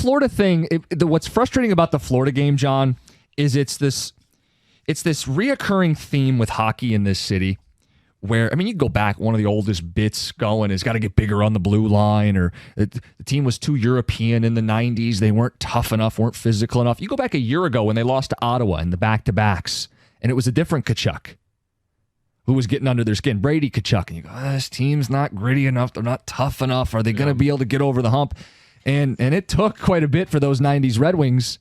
Florida thing, what's frustrating about the Florida game, John, is it's this reoccurring theme with hockey in this city where, I mean, you go back, one of the oldest bits going is got to get bigger on the blue line, or the team was too European in the 90s. They weren't tough enough, weren't physical enough. You go back a year ago when they lost to Ottawa in the back-to-backs, and it was a different Tkachuk who was getting under their skin, Brady Tkachuk. And you go, this team's not gritty enough. They're not tough enough. Are they going to be able to get over the hump? And it took quite a bit for those 90s Red Wings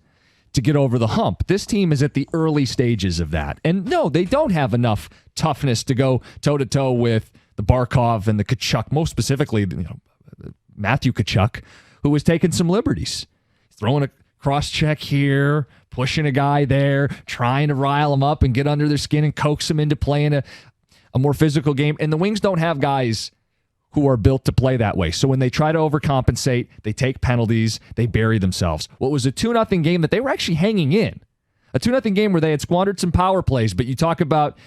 to get over the hump. This team is at the early stages of that. And no, they don't have enough toughness to go toe-to-toe with the Barkov and the Tkachuk, most specifically, Matthew Tkachuk, who was taking some liberties. Throwing a cross-check here, pushing a guy there, trying to rile him up and get under their skin and coax him into playing a more physical game. And the Wings don't have guys who are built to play that way. So when they try to overcompensate, they take penalties, they bury themselves. What was a 2-0 game that they were actually hanging in. A 2-0 game where they had squandered some power plays, but you talk about,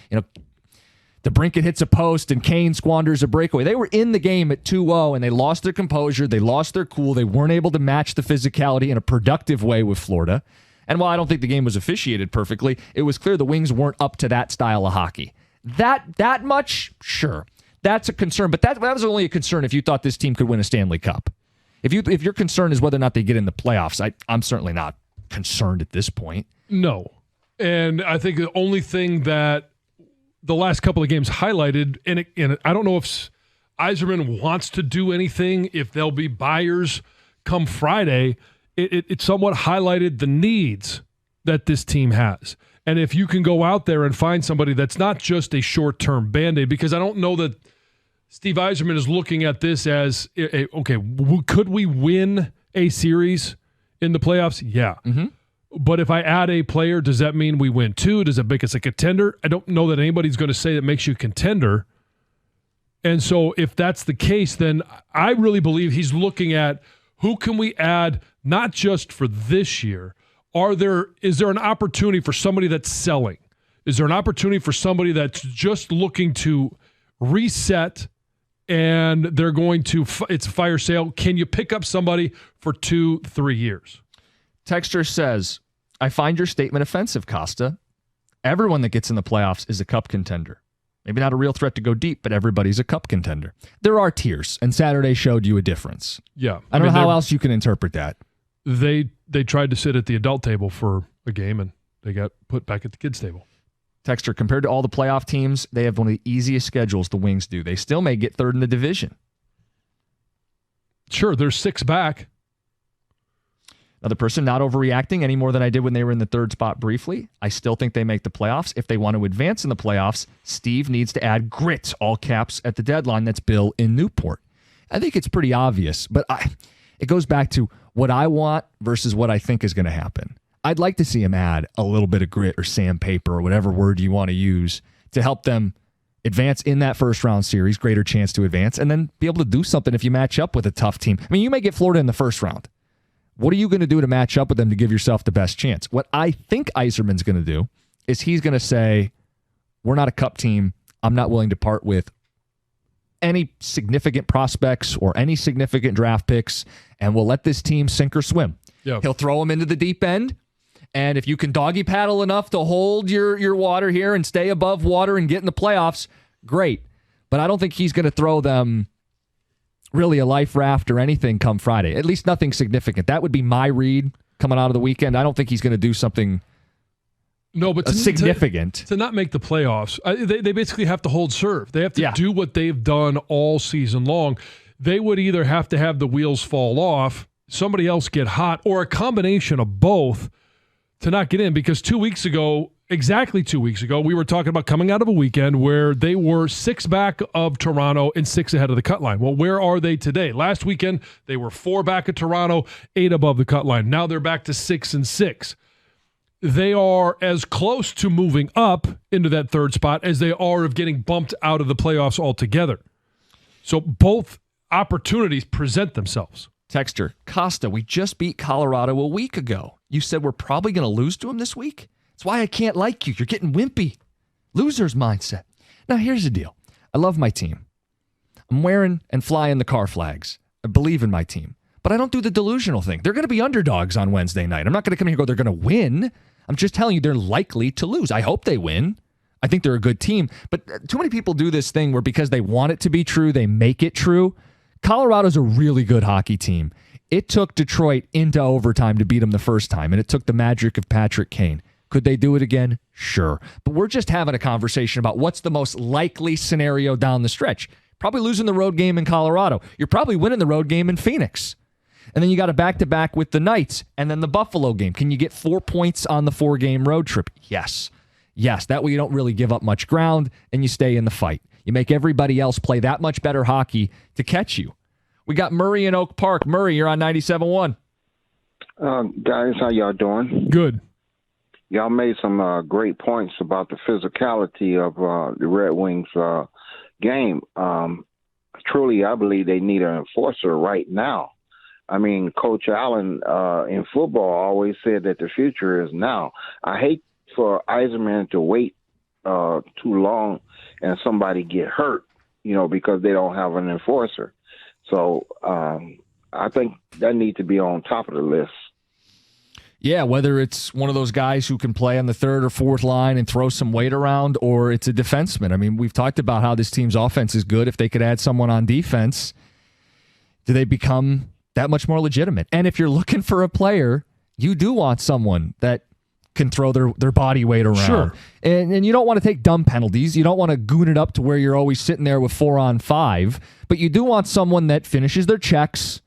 DeBrincat hits a post and Kane squanders a breakaway. They were in the game at 2-0 and they lost their composure, they lost their cool, they weren't able to match the physicality in a productive way with Florida. And while I don't think the game was officiated perfectly, it was clear the Wings weren't up to that style of hockey. That much, sure. That's a concern, but that was only a concern if you thought this team could win a Stanley Cup. If your concern is whether or not they get in the playoffs, I'm certainly not concerned at this point. No. And I think the only thing that the last couple of games highlighted, and I don't know if Yzerman wants to do anything, if there'll be buyers come Friday, it somewhat highlighted the needs that this team has. And if you can go out there and find somebody that's not just a short-term Band-Aid, because I don't know that Steve Yzerman is looking at this as, okay, could we win a series in the playoffs? Yeah. Mm-hmm. But if I add a player, does that mean we win two? Does it make us a contender? I don't know that anybody's going to say that makes you a contender. And so if that's the case, then I really believe he's looking at who can we add, not just for this year. Is there an opportunity for somebody that's selling? Is there an opportunity for somebody that's just looking to reset and they're going to, it's a fire sale? Can you pick up somebody for 2-3 years? Texter says, I find your statement offensive, Costa. Everyone that gets in the playoffs is a cup contender. Maybe not a real threat to go deep, but everybody's a cup contender. There are tiers, and Saturday showed you a difference. Yeah. I don't know how else you can interpret that. They tried to sit at the adult table for a game, and they got put back at the kids' table. Texter, compared to all the playoff teams, they have one of the easiest schedules the Wings do. They still may get third in the division. Sure, there's 6 back. Another person, not overreacting any more than I did when they were in the third spot briefly. I still think they make the playoffs. If they want to advance in the playoffs, Steve needs to add grit, all caps, at the deadline. That's Bill in Newport. I think it's pretty obvious, but it goes back to what I want versus what I think is going to happen. I'd like to see him add a little bit of grit or sandpaper or whatever word you want to use to help them advance in that first round series, greater chance to advance, and then be able to do something if you match up with a tough team. I mean, you may get Florida in the first round. What are you going to do to match up with them to give yourself the best chance? What I think Yzerman's going to do is he's going to say, we're not a cup team. I'm not willing to part with any significant prospects or any significant draft picks, and we'll let this team sink or swim. Yeah. He'll throw them into the deep end, and if you can doggy paddle enough to hold your water here and stay above water and get in the playoffs, great. But I don't think he's going to throw them really a life raft or anything come Friday. At least nothing significant. That would be my read coming out of the weekend. I don't think he's going to do something significant. To not make the playoffs, they basically have to hold serve. They have to do what they've done all season long. They would either have to have the wheels fall off, somebody else get hot, or a combination of both to not get in. Because exactly 2 weeks ago, we were talking about coming out of a weekend where they were 6 back of Toronto and 6 ahead of the cut line. Well, where are they today? Last weekend, they were 4 back of Toronto, 8 above the cut line. Now they're back to 6 and 6. They are as close to moving up into that third spot as they are of getting bumped out of the playoffs altogether. So both opportunities present themselves. Texter, Costa, we just beat Colorado a week ago. You said we're probably going to lose to them this week? That's why I can't like you. You're getting wimpy. Loser's mindset. Now, here's the deal. I love my team. I'm wearing and flying the car flags. I believe in my team. But I don't do the delusional thing. They're going to be underdogs on Wednesday night. I'm not going to come here and go, they're going to win. I'm just telling you they're likely to lose. I hope they win. I think they're a good team. But too many people do this thing where because they want it to be true, they make it true. Colorado's a really good hockey team. It took Detroit into overtime to beat them the first time, and it took the magic of Patrick Kane. Could they do it again? Sure. But we're just having a conversation about what's the most likely scenario down the stretch. Probably losing the road game in Colorado. You're probably winning the road game in Phoenix. And then you got a back-to-back with the Knights and then the Buffalo game. Can you get 4 points on the 4-game road trip? Yes. Yes, that way you don't really give up much ground and you stay in the fight. You make everybody else play that much better hockey to catch you. We got Murray in Oak Park. Murray, you're on 97.1. Guys, how y'all doing? Good. Y'all made some great points about the physicality of the Red Wings game. Truly, I believe they need an enforcer right now. I mean, Coach Allen in football always said that the future is now. I hate for Yzerman to wait too long and somebody get hurt, because they don't have an enforcer. So I think that needs to be on top of the list. Yeah, whether it's one of those guys who can play on the third or fourth line and throw some weight around, or it's a defenseman. I mean, we've talked about how this team's offense is good. If they could add someone on defense, do they become that much more legitimate? And if you're looking for a player, you do want someone that can throw their body weight around. Sure. And you don't want to take dumb penalties. You don't want to goon it up to where you're always sitting there with 4-on-5. But you do want someone that finishes their checks,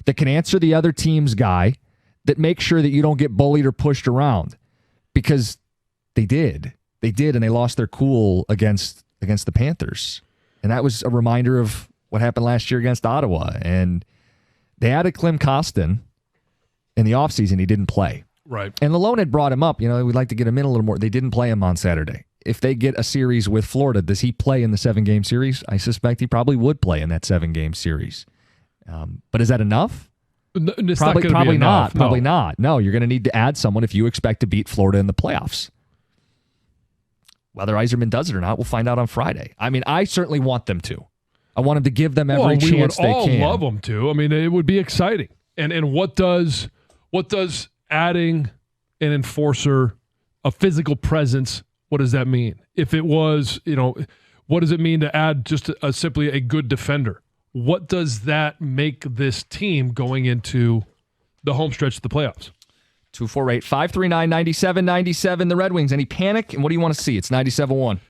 that can answer the other team's guy, that makes sure that you don't get bullied or pushed around. Because they did. They did, and they lost their cool against the Panthers. And that was a reminder of what happened last year against Ottawa. And they added Klim Kostin in the offseason. He didn't play. Right. And Lalone had brought him up. We'd like to get him in a little more. They didn't play him on Saturday. If they get a series with Florida, does he play in the 7-game series? I suspect he probably would play in that 7-game series. But is that enough? It's probably not not. Enough. Probably not. No, you're going to need to add someone if you expect to beat Florida in the playoffs. Whether Yzerman does it or not, we'll find out on Friday. I mean, I certainly want them to. I want them to give them every chance they can. We would all love them to. I mean, it would be exciting. And what does adding an enforcer, a physical presence, what does that mean? If it was, what does it mean to add just simply a good defender? What does that make this team going into the home stretch of the playoffs? 248-539-9797, the Red Wings. Any panic? And what do you want to see? It's 97.1.